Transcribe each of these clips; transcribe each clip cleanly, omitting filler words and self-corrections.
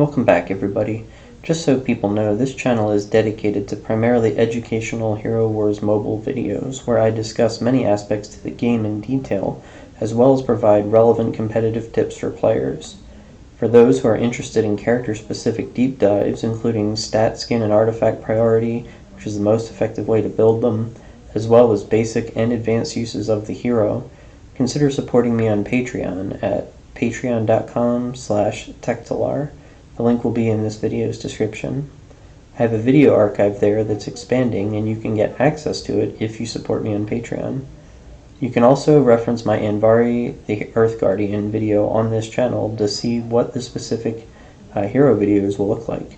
Welcome back, everybody. Just so people know, this channel is dedicated to primarily educational Hero Wars mobile videos, where I discuss many aspects to the game in detail, as well as provide relevant competitive tips for players. For those who are interested in character-specific deep dives, including stat, skin, and artifact priority, which is the most effective way to build them, as well as basic and advanced uses of the hero, consider supporting me on Patreon at patreon.com/tektalar. The link will be in this video's description. I have a video archive there that's expanding, and you can get access to it if you support me on Patreon. You can also reference my Anvari the Earth Guardian video on this channel to see what the specific hero videos will look like.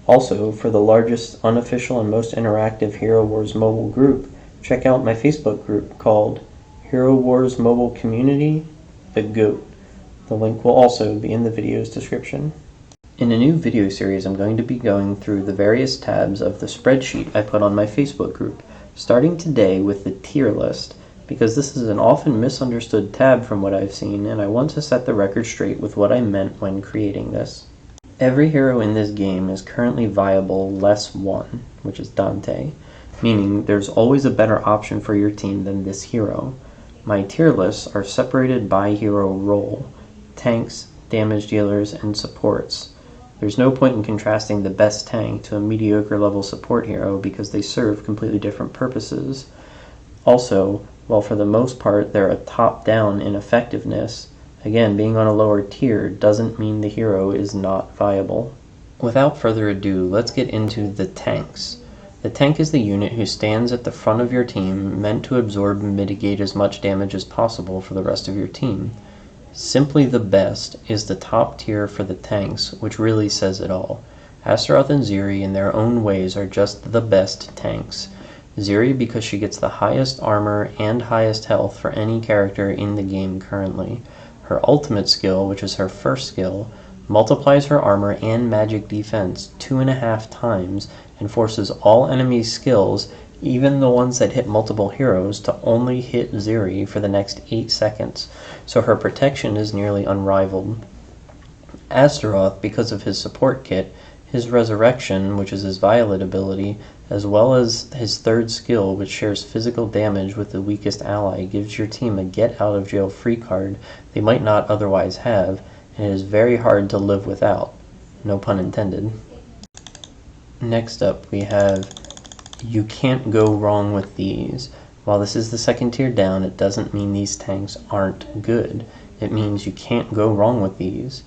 Also, for the largest, unofficial, and most interactive Hero Wars mobile group, check out my Facebook group called Hero Wars Mobile Community, The GOAT. The link will also be in the video's description. In a new video series, I'm going to be going through the various tabs of the spreadsheet I put on my Facebook group, starting today with the tier list, because this is an often misunderstood tab from what I've seen, and I want to set the record straight with what I meant when creating this. Every hero in this game is currently viable less 1, which is Dante, meaning there's always a better option for your team than this hero. My tier lists are separated by hero role: tanks, damage dealers, and supports. There's no point in contrasting the best tank to a mediocre level support hero because they serve completely different purposes. Also, while for the most part they're a top-down in effectiveness, again, being on a lower tier doesn't mean the hero is not viable. Without further ado, let's get into the tanks. The tank is the unit who stands at the front of your team, meant to absorb and mitigate as much damage as possible for the rest of your team. Simply the best is the top tier for the tanks, which really says it all. Astaroth and Xiri in their own ways are just the best tanks. Xiri because she gets the highest armor and highest health for any character in the game currently. Her ultimate skill, which is her first skill, multiplies her armor and magic defense 2.5 times and forces all enemy skills, even the ones that hit multiple heroes, to only hit Xiri for the next 8 seconds, so her protection is nearly unrivaled. Astaroth, because of his support kit, his Resurrection, which is his Violet ability, as well as his third skill, which shares physical damage with the weakest ally, gives your team a get-out-of-jail-free card they might not otherwise have, and it is very hard to live without. No pun intended. Next up, we have You Can't Go Wrong With These. While this is the second tier down, it doesn't mean these tanks aren't good. It means you can't go wrong with these.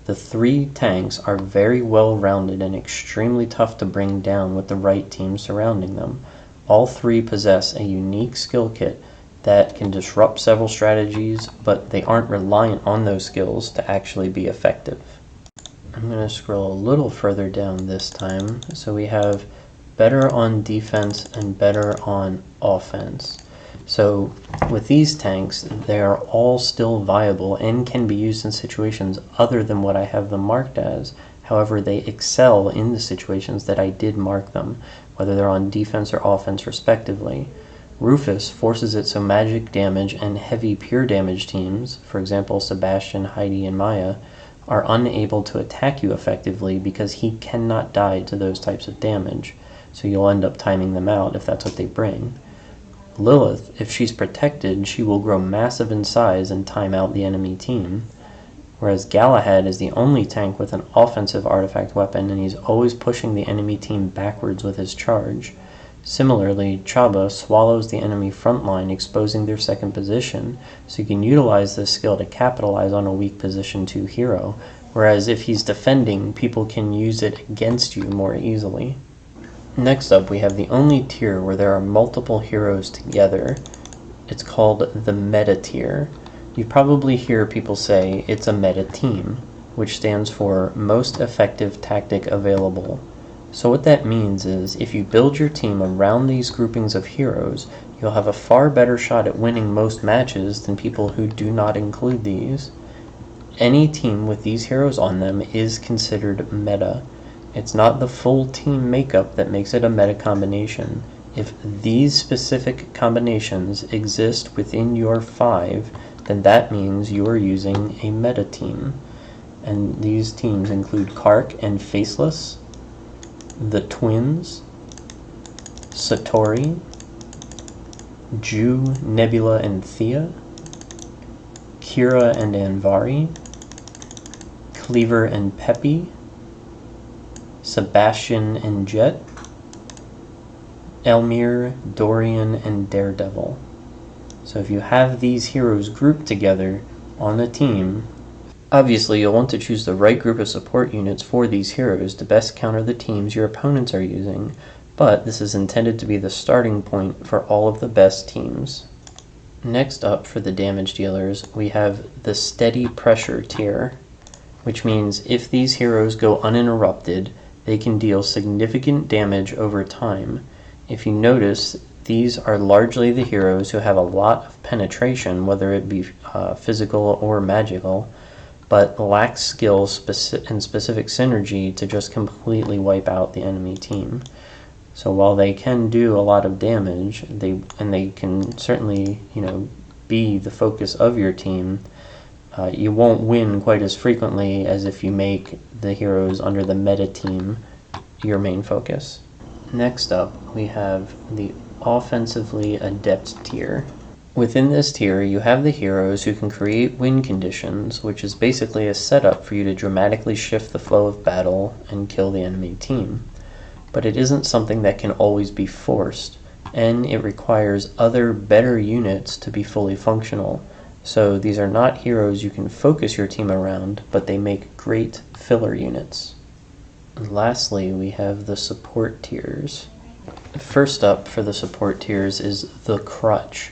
The 3 tanks are very well rounded and extremely tough to bring down with the right team surrounding them. All 3 possess a unique skill kit that can disrupt several strategies, but they aren't reliant on those skills to actually be effective. I'm going to scroll a little further down this time. So we have better on defense and better on offense. So with these tanks, they are all still viable and can be used in situations other than what I have them marked as. However, they excel in the situations that I did mark them, whether they're on defense or offense respectively. Rufus forces it so magic damage and heavy pure damage teams, for example Sebastian, Heidi, and Maya, are unable to attack you effectively because he cannot die to those types of damage, so you'll end up timing them out if that's what they bring. Lilith, if she's protected, she will grow massive in size and time out the enemy team, whereas Galahad is the only tank with an offensive artifact weapon, and he's always pushing the enemy team backwards with his charge. Similarly, Chaba swallows the enemy front line, exposing their second position, so you can utilize this skill to capitalize on a weak position 2 hero, whereas if he's defending, people can use it against you more easily. Next up, we have the only tier where there are multiple heroes together. It's called the meta tier. You probably hear people say it's a meta team, which stands for most effective tactic available. So what that means is, if you build your team around these groupings of heroes, you'll have a far better shot at winning most matches than people who do not include these. Any team with these heroes on them is considered meta. It's not the full team makeup that makes it a meta combination. If these specific combinations exist within your 5, then that means you are using a meta team. and these teams include Kark and Faceless, the Twins, Satori, Ju, Nebula and Thea, Kira and Anvari, Cleaver and Peppy, Sebastian and Jet, Elmir, Dorian, and Daredevil. So if you have these heroes grouped together on a team, obviously you'll want to choose the right group of support units for these heroes to best counter the teams your opponents are using, but this is intended to be the starting point for all of the best teams. Next up for the damage dealers, we have the Steady Pressure tier, which means if these heroes go uninterrupted, they can deal significant damage over time. If you notice, these are largely the heroes who have a lot of penetration, whether it be physical or magical, but lack skills and specific synergy to just completely wipe out the enemy team. So while they can do a lot of damage, they can certainly, be the focus of your team, you won't win quite as frequently as if you make the heroes under the meta team your main focus. Next up, we have the Offensively Adept tier. Within this tier, you have the heroes who can create win conditions, which is basically a setup for you to dramatically shift the flow of battle and kill the enemy team. But it isn't something that can always be forced, and it requires other better units to be fully functional. So these are not heroes you can focus your team around, but they make great filler units. And lastly, we have the support tiers. First up for the support tiers is the Crutch.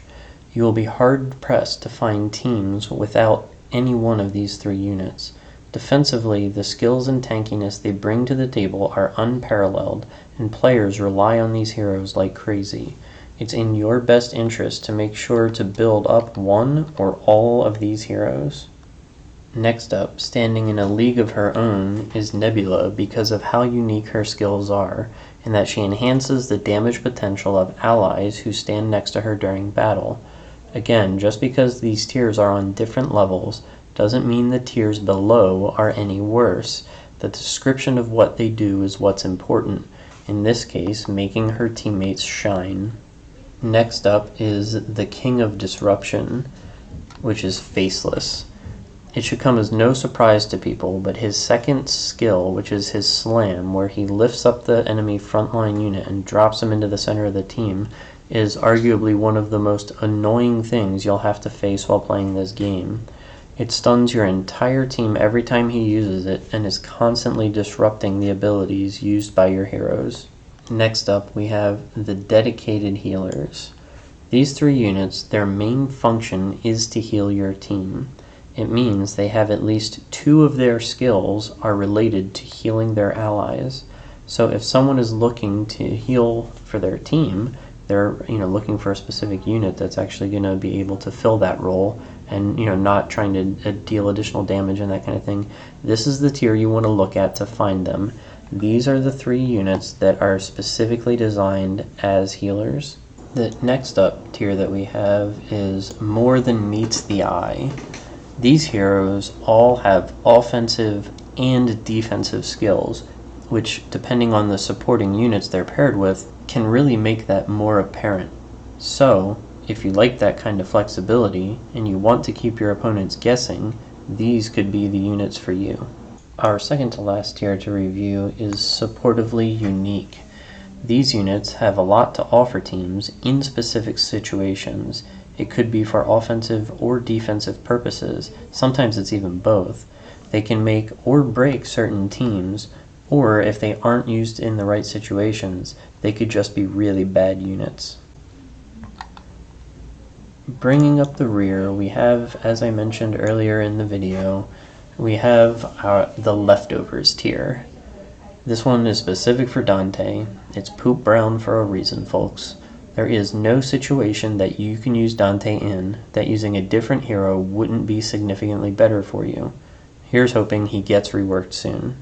You will be hard-pressed to find teams without any one of these three units. Defensively, the skills and tankiness they bring to the table are unparalleled, and players rely on these heroes like crazy. It's in your best interest to make sure to build up one or all of these heroes. Next up, standing in a league of her own, is Nebula because of how unique her skills are, in that she enhances the damage potential of allies who stand next to her during battle. Again, just because these tiers are on different levels doesn't mean the tiers below are any worse. The description of what they do is what's important, in this case, making her teammates shine. Next up is the King of Disruption, which is Faceless. It should come as no surprise to people, but his second skill, which is his Slam, where he lifts up the enemy frontline unit and drops him into the center of the team, is arguably one of the most annoying things you'll have to face while playing this game. It stuns your entire team every time he uses it and is constantly disrupting the abilities used by your heroes. Next up, we have the Dedicated Healers. These three units, their main function is to heal your team. It means they have at least two of their skills are related to healing their allies. So if someone is looking to heal for their team, they're looking for a specific unit that's actually going to be able to fill that role and not trying to deal additional damage and that kind of thing. This is the tier you want to look at to find them. These are the three units that are specifically designed as healers. The next up tier that we have is More Than Meets the Eye. These heroes all have offensive and defensive skills, which, depending on the supporting units they're paired with, can really make that more apparent. So, if you like that kind of flexibility, and you want to keep your opponents guessing, these could be the units for you. Our second to last tier to review is Supportively Unique. These units have a lot to offer teams in specific situations. It could be for offensive or defensive purposes. Sometimes it's even both. They can make or break certain teams, or if they aren't used in the right situations, they could just be really bad units. Bringing up the rear, we have, as I mentioned earlier in the video, we have the Leftovers tier. This one is specific for Dante. It's poop brown for a reason, folks. There is no situation that you can use Dante in that using a different hero wouldn't be significantly better for you. Here's hoping he gets reworked soon.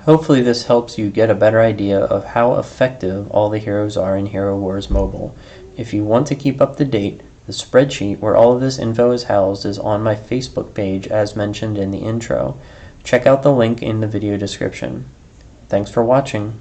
Hopefully this helps you get a better idea of how effective all the heroes are in Hero Wars Mobile. If you want to keep up to date, The spreadsheet where all of this info is housed is on my Facebook page as mentioned in the intro. Check out the link in the video description. Thanks for watching.